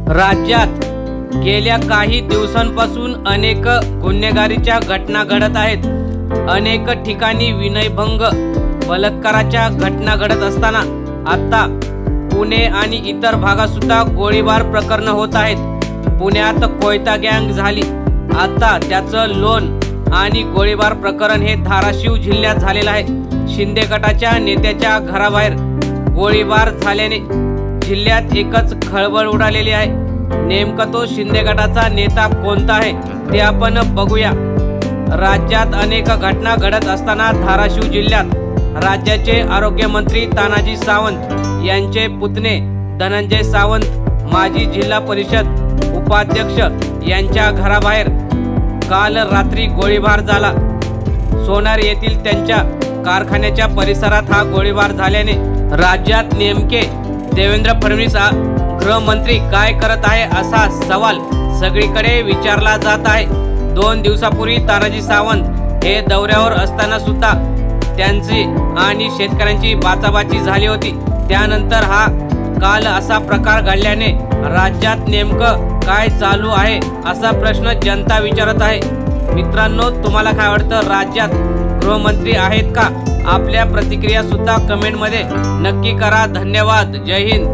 राज्यात गेल्या काही दिवसांपासून अनेक गुन्हेगारीच्या घटना घडत आहेत। अनेक ठिकाणी विनयभंग बलात्काराच्या घटना घडत असताना आता पुणे आणि इतर भागात सुद्धा गोळीबार प्रकरण होत आहेत। पुण्यात कोयता गँग झाली, आता त्याचं लोन आणि गोळीबार प्रकरण हे धाराशिव जिल्ह्यात झालेलं आहे। शिंदे गटाच्या नेत्याच्या घराबाहेर गोळीबार झाल्याने जिल्ह्यात एकच खळबळ उडालेली आहे। नेमका तो शिंदे गटाचा नेता कोणता आहे ते आपण बघूया। राज्यात अनेक घटना घडत असताना धाराशिव जिल्ह्यात राज्याचे आरोग्यमंत्री तानाजी सावंत यांचे पुतणे धनंजय सावंत, माजी जिल्हा परिषद उपाध्यक्ष यांच्या घराबाहेर काल रात्री गोळीबार झाला। सोनार येथील त्यांच्या कारखान्याच्या परिसरात हा गोळीबार झाल्याने राज्यात नेमके देवेंद्र फडणवीस गृहमंत्री काय करत आहे असा सवाल सगळीकडे विचारला जात आहे। 2 दिवसापूर्वी तानाजी सावंत हे दौऱ्यावर असताना सुद्धा त्यांची आणि शेतकऱ्यांची बाचाबाची झाली होती। त्यानंतर हा काल असा प्रकार घडल्याने राज्यात नेमकं काय चालू आहे असा प्रश्न जनता विचारत आहे। मित्रांनो, तुम्हाला काय वाटतं, राज्यात गृहमंत्री आहेत का? आपल्या प्रतिक्रिया सुद्धा कमेंट मध्ये नक्की करा। धन्यवाद। जय हिंद।